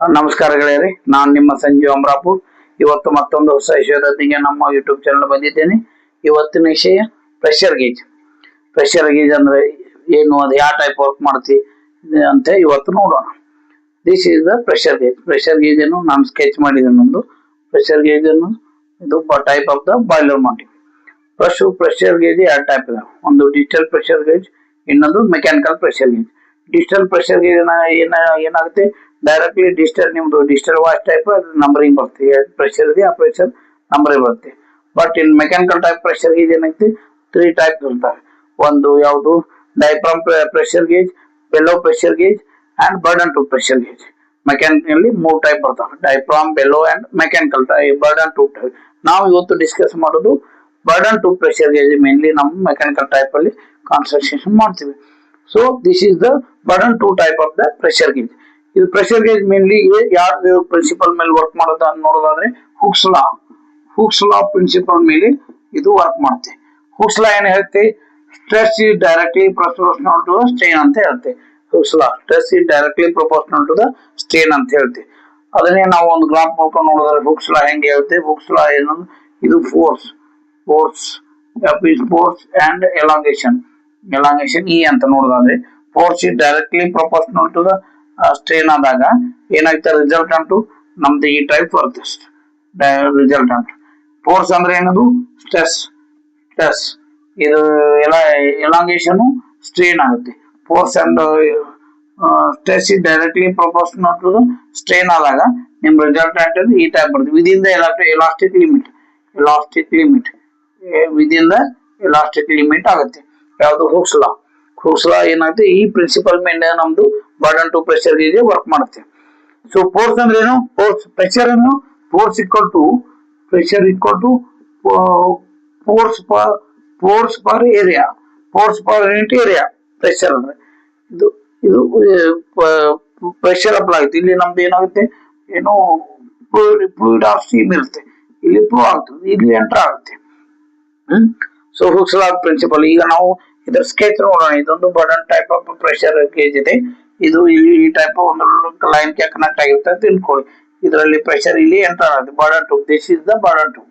ನಮಸ್ಕಾರ ಗೆಳೆಯರಿ, ನಾನು ನಿಮ್ಮ ಸಂಜೀವ್ ಅಮರಾಪುರ್. ಇವತ್ತು ಮತ್ತೊಂದು ಹೊಸ ವಿಷಯದೊಂದಿಗೆ ನಮ್ಮ ಯೂಟ್ಯೂಬ್ ಚಾನಲ್ ಬಂದಿದ್ದೇನೆ. ಇವತ್ತಿನ ವಿಷಯ ಪ್ರೆಷರ್ ಗೇಜ್. ಪ್ರೆಷರ್ ಗೇಜ್ ಅಂದ್ರೆ ಏನು, ಅದು ಯಾವ ಟೈಪ್ ವರ್ಕ್ ಮಾಡ್ತಿ ಅಂತ ಇವತ್ತು ನೋಡೋಣ. This is the pressure gauge. Pressure gauge ಅನ್ನು ನಾನು ಸ್ಕೆಚ್ ಮಾಡಿದ್ದೇನೆ. ಒಂದು ಪ್ರೆಷರ್ ಗೇಜ್ ಅನ್ನು ಇದು type of the boiler mounting. First pressure gauge ಎರಡು ಟೈಪ್ ಇದೆ. ಒಂದು ಡಿಜಿಟಲ್ ಪ್ರೆಷರ್ ಗೇಜ್, ಇನ್ನೊಂದು mechanical pressure gauge. Digital pressure gauge ಏನಾಗುತ್ತೆ, ಡೈರೆಕ್ಟ್ಲಿ ಡಿಜಿಟಲ್ ನಿಮ್ದು ಡಿಜಿಟಲ್ ವಾಚ್ ಟೈಪ್ ನಂಬರಿಂಗ್ ಬರುತ್ತೆ. ಪ್ರೆಷರ್ ಇದೆ, ಆ ಪ್ರೆಷರ್ ನಂಬರಿಂಗ್ ಬರುತ್ತೆ. But in mechanical type pressure gauge ಏನೈತಿ, 3 ಟೈಪ್ ಇರ್ತವೆ. ಒಂದು ಯಾವುದು, diaphragm pressure gauge, bellow pressure gauge and Bourdon tube pressure gauge. Mechanical 3 type ಬರ್ತವೆ: diaphragm, bellow and mechanical Bourdon tube type. ನಾವು ಇವತ್ತು ಡಿಸ್ಕಸ್ ಮಾಡೋದು Bourdon tube pressure gauge. Mainly ನಾವು mechanical type ಅಲ್ಲಿ ಕಾನ್ಸಂಟ್ರೇಷನ್ ಮಾಡ್ತೀವಿ. So this is the Bourdon tube type of the pressure gauge. ಇದು pressure gauge mainly ಯಾರು principle ಮೇಲೆ work ಮಾಡೋದು ನೋಡೋದಾದ್ರೆ Hooke's law. Hooke's law principle ಮೇಲೆ ಇದು ವರ್ಕ್ ಮಾಡುತ್ತೆ. ಹುಕ್ಸ್ ಲಾ ಏನ್ ಹೇಳ್ತೆ, stress is directly proportional to the strain ಅಂತ ಹೇಳ್ತೆ. Hooke's law stress is directly proportional to the strain ಅಂತ ಹೇಳ್ತೆ. ಅದನ್ನೇ ನಾವು ಒಂದು ಗ್ರಾಫ್ ಮಾಡ್ಕೊಂಡು ನೋಡಿದ್ರೆ ಹುಕ್ಸ್ ಲಾ ಹೆಂಗೆ ಹೇಳ್ತೆ. ಹುಕ್ಸ್ ಲಾ ಏನಂದ್ರೆ ಇದು ಫೋರ್ಸ್ ಅಂಡ್ ಎಲಾಂಗೇಶನ್ ಇ ಅಂತ ನೋಡೋದಾದ್ರೆ, force is directly proportional to the strain ಆದಾಗ ಏನಾಗ್ತದೆ, ರಿಸಲ್ಟೆಂಟ್ ನಮ್ದು ಈ ಟೈಪ್ ಬರುತ್ತೆ. ರಿಸಲ್ಟೆಂಟ್ ಫೋರ್ಸ್ ಅಂದ್ರೆ ಏನದು, ಸ್ಟ್ರೆಸ್. ಇದು ಎಲಾಂಗೇಶನ್ ಸ್ಟ್ರೈನ್ ಆಗುತ್ತೆ. Force and stress is directly proportional to the strain ಆದಾಗ ನಿಮ್ ರಿಸಲ್ಟೆಂಟ್ ಈ ಟೈಪ್ ಬರುತ್ತೆ. ವಿದಿನ್ ದ ಎಲಾಸ್ಟಿಕ್ ಲಿಮಿಟ್ ಆಗುತ್ತೆ. ಯಾವುದು, ಹುಕ್ಸ್ ಲಾ. ಹುಕ್ಸ್ ಲಾ ಏನಾಗುತ್ತೆ, ಈ ಪ್ರಿನ್ಸಿಪಲ್ ಮೇಲೆ ನಮ್ದು Bourdon tube pressure gauge work ಮಾಡುತ್ತೆ. ಸೊ ಫೋರ್ಸ್ ಅಂದ್ರೆ ಏನು, ಪ್ರೆಷರ್ ಅನ್ನು force equal to force per area. Force per unit area pressure ಅಂದ್ರೆ ಇದು ಪ್ರೆಷರ್ ಅಪ್ಲೈ ಆಗುತ್ತೆ. ಇಲ್ಲಿ ನಮ್ದು ಏನಾಗುತ್ತೆ, ಏನು ಫ್ಲೂಯಿಡ್ ಆಫ್ ಸ್ಟೀಮ್ ಇರುತ್ತೆ, ಇಲ್ಲಿ ಫ್ಲೋ ಆಗ್ತದೆ, ಇಲ್ಲಿ ಎಂಟರ್ ಆಗುತ್ತೆ. So hooks law principal. ಈಗ ನಾವು ಇದರ ಸ್ಕೆಚ್ ನೋಡೋಣ. ಇದೊಂದು burden type of pressure gauge ಇದೆ. ಇದು ಈ ಟೈಪ್ ಒಂದು ಲೈನ್ ಗೆ ಕನೆಕ್ಟ್ ಆಗಿರುತ್ತೆ ಅಂತ ತಿಳ್ಕೊಳ್ಳಿ. ಇದರಲ್ಲಿ ಪ್ರೆಷರ್ ಇಲ್ಲಿ ಎಂಟರ್ ಆಗುತ್ತೆ. Bourdon tube, this is the Bourdon tube.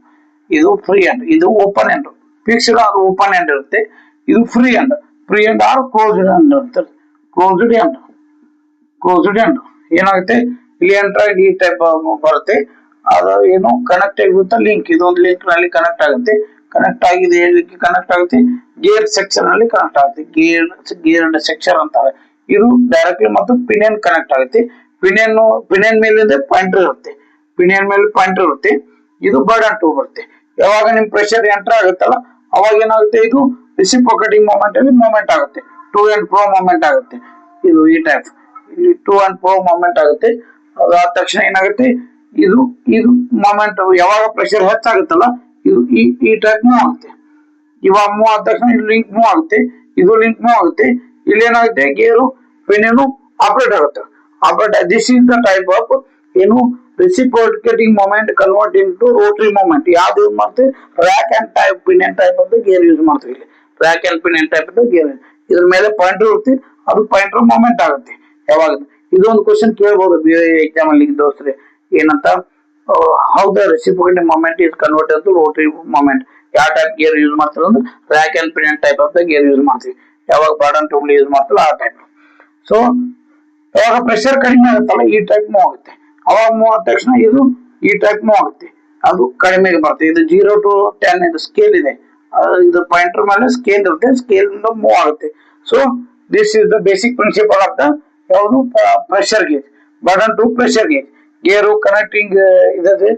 ಇದು ಫ್ರೀ ಎಂಡ್, ಇದು open end. Fixed or open end ಇರುತ್ತೆ. ಇದು free end or closed end ಇರುತ್ತೆ. ಕ್ಲೋಸ್ಡ್ ಎಂಡ್ ಏನಾಗುತ್ತೆ, ಇಲ್ಲಿ ಎಂಟರ್ ಆಗಿ ಈ ಟೈಪ್ ಬರುತ್ತೆ. ಅದು ಏನು ಕನೆಕ್ಟ್ ಆಗಿರುತ್ತೆ ಲಿಂಕ್. ಇದೊಂದು ಲಿಂಕ್ ನಲ್ಲಿ ಕನೆಕ್ಟ್ ಆಗುತ್ತೆ. ಕನೆಕ್ಟ್ ಆಗಿದೆ, ಕನೆಕ್ಟ್ ಆಗುತ್ತೆ ಗೇರ್ ಸೆಕ್ಷನ್ ಅಲ್ಲಿ ಕನೆಕ್ಟ್ ಆಗುತ್ತೆ. ಗೇರ್ ಸೆಕ್ಷನ್ ಅಂತಾರೆ. ಇದು ಡೈರೆಕ್ಟ್ಲಿ ಮತ್ತು ಪಿನಿಯನ್ ಕನೆಕ್ಟ್ ಆಗುತ್ತೆ. ಪಿನಿಯನ್ ಮೇಲೆ ಪಾಯಿಂಟರ್ ಇರುತ್ತೆ. ಇದು ಬರ್ಡನ್ ಟು ಬರುತ್ತೆ. ಯಾವಾಗ ನಿಮ್ ಪ್ರೆಷರ್ ಎಂಟರ್ ಆಗುತ್ತಲ್ಲ, ಅವಾಗ ಏನಾಗುತ್ತೆ, ಇದು ರೆಸಿಪ್ರೊಕೇಟಿಂಗ್ ಮೂಮೆಂಟ್ ಅಲ್ಲಿ ಮೂವ್ಮೆಂಟ್ ಆಗುತ್ತೆ. ಟು ಅಂಡ್ ಫ್ರೋ ಮೂವ್ಮೆಂಟ್ ಆಗುತ್ತೆ. ಇದು ಈ ಟೈಪ್ ಇಲ್ಲಿ ಟು ಅಂಡ್ ಫ್ರೋ ಮೂವ್ಮೆಂಟ್ ಆಗುತ್ತೆ. ಅದಾದ ತಕ್ಷಣ ಏನಾಗುತ್ತೆ, ಇದು ಮೂವ್ಮೆಂಟ್ ಯಾವಾಗ ಪ್ರೆಷರ್ ಹೆಚ್ಚಾಗುತ್ತಲ್ಲ, ಇದು ಈ ಟೈಪ್ ಮೂವ್ ಆಗುತ್ತೆ. ಇವಾಗ ಮೂವ್ ಆದ ತಕ್ಷಣ ಇದು ಲಿಂಕ್ ಮೂವ್ ಆಗುತ್ತೆ. ಇಲ್ಲಿ ಏನಾಗುತ್ತೆ, ಗೇರು ಪಿನಿಯನ್ ಆಪರೇಟ್ ಆಗುತ್ತೆ. This is the type of ಏನು reciprocating movement convert into rotary movement. ಯಾವ್ದು ಯೂಸ್ ಮಾಡ್ತೀವಿ, rack and type pinion type ಅಂತ ಗೇರ್ ಯೂಸ್ ಮಾಡ್ತೀವಿ. ಇಲ್ಲಿ ರ್ಯಾಕ್ ಅಂಡ್ ಪಿನಿಯನ್ ಟೈಪ್ ಅಂತ ಗೇರ್. ಇದ್ರ ಮೇಲೆ ಪಾಯಿಂಟರ್ ಇರುತ್ತೆ, ಅದು ಪಾಯಿಂಟರ್ ಮೂವ್ಮೆಂಟ್ ಆಗುತ್ತೆ. ಯಾವಾಗ ಇದೊಂದು ಕ್ವಶನ್ ಕೇಳಬಹುದು ಎಕ್ಸಾಮ್ ಅಲ್ಲಿ ದೋಸ್ತ್ರೆ, ಏನಂತ, how the reciprocating movement is converted to rotary movement. ಯಾವ ಟೈಪ್ ಗೇರ್ ಯೂಸ್ ಮಾಡ್ತಾರೆ ಅಂದ್ರೆ rack and pinion type of the gear use ಮಾಡ್ತೀವಿ. ಯಾವಾಗ ಬರ್ಡನ್ ಟು ಯೂಸ್ ಮಾಡ್ತೀವಿ ಆ ಟೈಪ್. ಸೊ ಯಾವಾಗ ಪ್ರೆಷರ್ ಕಡಿಮೆ ಆಗುತ್ತಲ್ಲ, ಈ ಟೈಪ್ ಮೂವ್ ಆಗುತ್ತೆ. ಅವಾಗ ಮೂವ್ ಆದ ತಕ್ಷಣ ಇದು ಈ ಟೈಪ್ ಮೂವ್ ಆಗುತ್ತೆ. ಅದು ಕಡಿಮೆಗೆ ಬರುತ್ತೆ. ಇದು 0 to 10 ಇದು ಸ್ಕೇಲ್ ಇದೆ. ಇದು ಪಾಯಿಂಟರ್ ಮೇಲೆ ಸ್ಕೇಲ್ ಇರುತ್ತೆ. ಸ್ಕೇಲ್ ಮೂವ್ ಆಗುತ್ತೆ. So this is the basic principle of the ಯಾವುದು pressure gauge. Bourdon tube pressure gauge. Gear connecting ಇದೆ,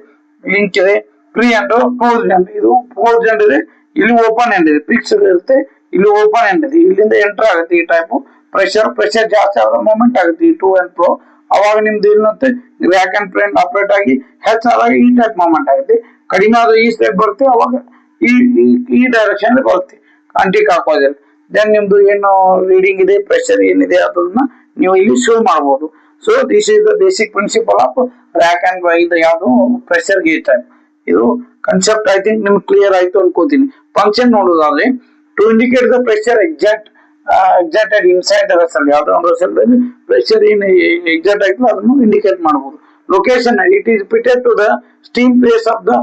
ಲಿಂಕ್ ಇದೆ, ಫ್ರೀ ಎಂಡ್, ಕ್ಲೋಸ್ಡ್ ಎಂಡ್. ಇದು ಕ್ಲೋಸ್ಡ್ ಎಂಡ್ ಇದೆ, ಇಲ್ಲಿ ಓಪನ್ ಎಂಡ್ ಇದೆ. ಫಿಕ್ಸ್ಡ್ ಇರುತ್ತೆ, ಇಲ್ಲಿ ಓಪನ್ ಎಂಡ್ ಇದೆ. ಇಲ್ಲಿಂದ ಎಂಟರ್ ಆಗುತ್ತೆ ಈ ಟೈಪ್ ಪ್ರೆಷರ್ ಜಾಸ್ತಿ ಆದ ಮೂವ್ಮೆಂಟ್ ಆಗುತ್ತೆ ಈ ಟು ಅಂಡ್ ಫ್ರೋ. ಅವಾಗ ನಿಮ್ದು ಏನಂತೆ, ರ್ಯಾಕ್ ಅಂಡ್ ಪಿನಿಯನ್ ಆಪರೇಟ್ ಆಗಿ ಹೆಚ್ಚಾದಾಗ ಈ ಟೈಪ್ ಮೂವ್ಮೆಂಟ್ ಆಗುತ್ತೆ. ಕಡಿಮೆ ಆದ ಈ ಸ್ಟೆಪ್ ಬರುತ್ತೆ, ಅವಾಗ ಈ ಡೈರೆಕ್ಷನ್ ಬರುತ್ತೆ ಆಂಟಿ ಕ್ಲಾಕ್ವೈಸ್. ದೆನ್ ನಿಮ್ದು ಏನು ರೀಡಿಂಗ್ ಇದೆ, ಪ್ರೆಷರ್ ಏನಿದೆ ಅದನ್ನ ನೀವು ಇಲ್ಲಿ ಶೋ ಮಾಡಬಹುದು. So this is the basic principle of rack and ಇದು ಯಾವುದು ಪ್ರೆಷರ್ ಗೇಜ್ ಟೈಪ್. ಇದು ಕಾನ್ಸೆಪ್ಟ್ ಐ ಥಿಂಕ್ ನಿಮ್ಗೆ ಕ್ಲಿಯರ್ ಆಯ್ತು ಅನ್ಕೋತೀನಿ. ಫಂಕ್ಷನ್ ನೋಡೋದಾದ್ರೆ, to indicate the pressure exact exacted inside the vessel. ಯಾವ್ದೋ ಒಂದು ವೆಸಲ್ದಲ್ಲಿ ಪ್ರೆಷರ್ ಏನು ಎಕ್ಸಾಕ್ಟ್ ಆಯ್ತು ಅದನ್ನು ಇಂಡಿಕೇಟ್ ಮಾಡಬಹುದು. Location it is fitted to the steam space of the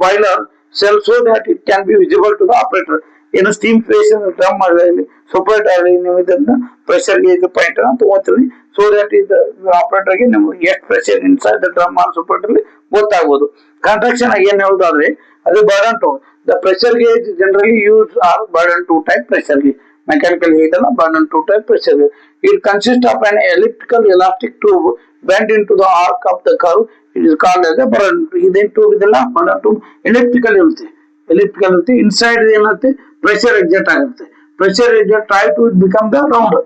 boiler shell so that it can be visible to the operator. ಏನು steam space drum ಆಗಲಿ separate ಆಗಲಿ ನೀವು ಇದನ್ನ ಪ್ರೆಷರ್ ಗೇಜ್ ಪಾಯಿಂಟ್ ಅನ್ನು ತಗೋತೀರಿ. ಸೊ ದಟ್ ಇದು ಆಪರೇಟರ್ಗೆ ನಿಮ್ಗೆ ಎಷ್ಟು pressure inside the drum or separate ಅಲ್ಲಿ ಗೊತ್ತಾಗ್ಬೋದು. ಕಾಂಟ್ರಾಕ್ಷನ್ ಏನ್ ಹೇಳೋದಾದ್ರೆ ಅದು Bourdon tube the pressure gauge generally use are Bourdon tube type pressure gauge. Mechanical gauge ಅಲ್ಲ, Bourdon tube type pressure gauge. It consist of an elliptical elastic tube bent into the arc of the curve. It is called as a burden tube. ಇದೇನ್ tube ಇದೆಲ್ಲ Bourdon tube elliptical ಇರುತ್ತೆ. Elliptical ಇರುತ್ತೆ. Inside ಏನಾಗುತ್ತೆ pressure exert ಆಗುತ್ತೆ. Pressure exert try to become the round.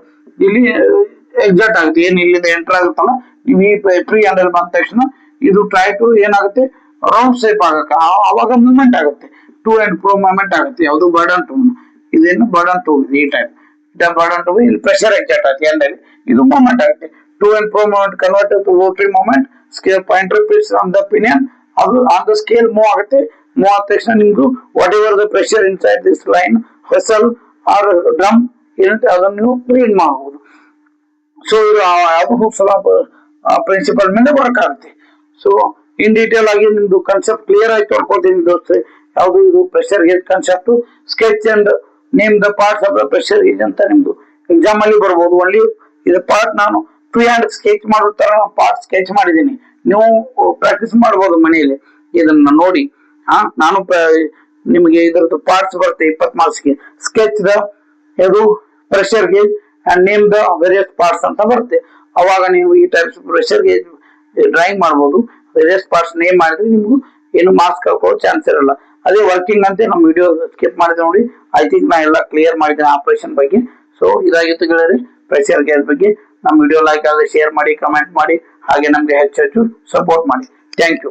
ಇಲ್ಲಿ exert ಆಗುತ್ತೆ. ಏನ್ ಇಲ್ಲಿ ಎಂಟರ್ ಆಗುತ್ತಲ್ಲ ನೀವು ಈ ಪ್ರೀ ಹ್ಯಾಂಡಲ್ ಬಂದ ತಕ್ಷಣ ಇದು ಟ್ರೈ ಟು ಏನಾಗುತ್ತೆ ರೌಂಡ್ ಶೇಪ್ ಆಗಕ್ಕೆ ಅವಾಗ ಮೂವ್ಮೆಂಟ್ ಆಗುತ್ತೆ. ಟು ಅಂಡ್ ಫ್ರೋ ಮೂವ್ಮೆಂಟ್ ಆಗುತ್ತೆ. ಯಾವುದು ಬರ್ಡನ್ ಟ್ಯೂಬ್. ಇದೇನು ಬರ್ಡನ್ ಟ್ಯೂಬ್ ಇದೆ. ಈ ಟೈಪ್ ಬರ್ಡನ್ ಟ್ಯೂಬ್ ಇಲ್ಲಿ ಪ್ರೆಷರ್ ಎಕ್ಸಾಕ್ಟ್ ಆಗುತ್ತೆ ಎಂಡಲ್ಲಿ ಇದು ಮೂವ್ಮೆಂಟ್ ಆಗುತ್ತೆ. To and fro movement convert to rotary movement. Scale pointer fits on the pinion. ಅದು ಆನ್ ದ ಸ್ಕೇಲ್ ಮೂವ್ ಆಗುತ್ತೆ. ಮೂವ್ ಆದ ತಕ್ಷಣ ನಿಮ್ಗೂ whatever the pressure inside this line vessel or drum ಏನಂತೆ ಅದನ್ನು ನೀವು ರೀಡ್ ಮಾಡಬಹುದು. ಸೊ ಇದು ಯಾವುದು ಹುಕ್ಸಲ ಪ್ರಿನ್ಸಿಪಲ್ ಮೇಲೆ ವರ್ಕ್ ಆಗುತ್ತೆ. ಸೊ ಇನ್ ಡೀಟೇಲ್ ಆಗಿ ನಿಮ್ದು ಕಾನ್ಸೆಪ್ಟ್ ಕ್ಲಿಯರ್ ಆಯ್ತು ಅನ್ಕೋತೀನಿ ದೋಸ್ತೆ. ಯಾವುದು ಇದು pressure gauge concept. Sketch and name the parts of the pressure gauge ಅಂತ ನಿಮ್ದು ಎಕ್ಸಾಮ್ ಅಲ್ಲಿ ಬರ್ಬೋದು. ಓನ್ಲಿ ಇದು ಪಾರ್ಟ್ ನಾನು ಫ್ರೀ ಹ್ಯಾಂಡ್ ಸ್ಕೆಚ್ ಮಾಡೋ ತರ ಪಾರ್ಟ್ ಸ್ಕೆಚ್ ಮಾಡಿದ್ದೀನಿ. ನೀವು ಪ್ರಾಕ್ಟೀಸ್ ಮಾಡ್ಬೋದು ಮನೆಯಲ್ಲಿ ಇದನ್ನ ನೋಡಿ. ನಾನು ನಿಮಗೆ ಇದರದ್ದು ಪಾರ್ಟ್ಸ್ ಬರುತ್ತೆ 20 ಮಾರ್ಕ್ಸ್ಗೆ. ಸ್ಕೆಚ್ ದ ಇದು pressure gauge and name the various parts ಅಂತ ಬರುತ್ತೆ. ಅವಾಗ ನೀವು ಈ ಟೈಪ್ಸ್ ಪ್ರೆಷರ್ ಗೇಜ್ ಡ್ರಾಯಿಂಗ್ ಮಾಡ್ಬೋದು. ವೇರಿಯಸ್ ಪಾರ್ಟ್ಸ್ ನೇಮ್ ಮಾಡಿದ್ರೆ ನಿಮ್ಗೂ ಏನು ಮಾರ್ಕ್ಸ್ ಕಳ್ಕೊಳ್ಳೋ ಚಾನ್ಸ್ ಇರಲ್ಲ. ಅದೇ ವರ್ಕಿಂಗ್ ಅಂತ ನಮ್ಮ ವಿಡಿಯೋ ಸ್ಕಿಪ್ ಮಾಡಿದ್ರೆ ನೋಡಿ. ಐ ಥಿಂಕ್ ನಾ ಎಲ್ಲ ಕ್ಲಿಯರ್ ಮಾಡಿದ್ದೇನೆ ಆಪರೇಷನ್ ಬಗ್ಗೆ. ಸೊ ಇದಾಗಿತ್ತು ಗೆಳೆಯರೆ ಪ್ರೆಷರ್ ಗೇಜ್ ಬಗ್ಗೆ. ನಮ್ಮ ವಿಡಿಯೋ ಲೈಕ್ ಆದರೆ ಶೇರ್ ಮಾಡಿ, ಕಮೆಂಟ್ ಮಾಡಿ, ಹಾಗೆ ನಮಗೆ ಹೆಚ್ಚು ಸಪೋರ್ಟ್ ಮಾಡಿ. Thank you.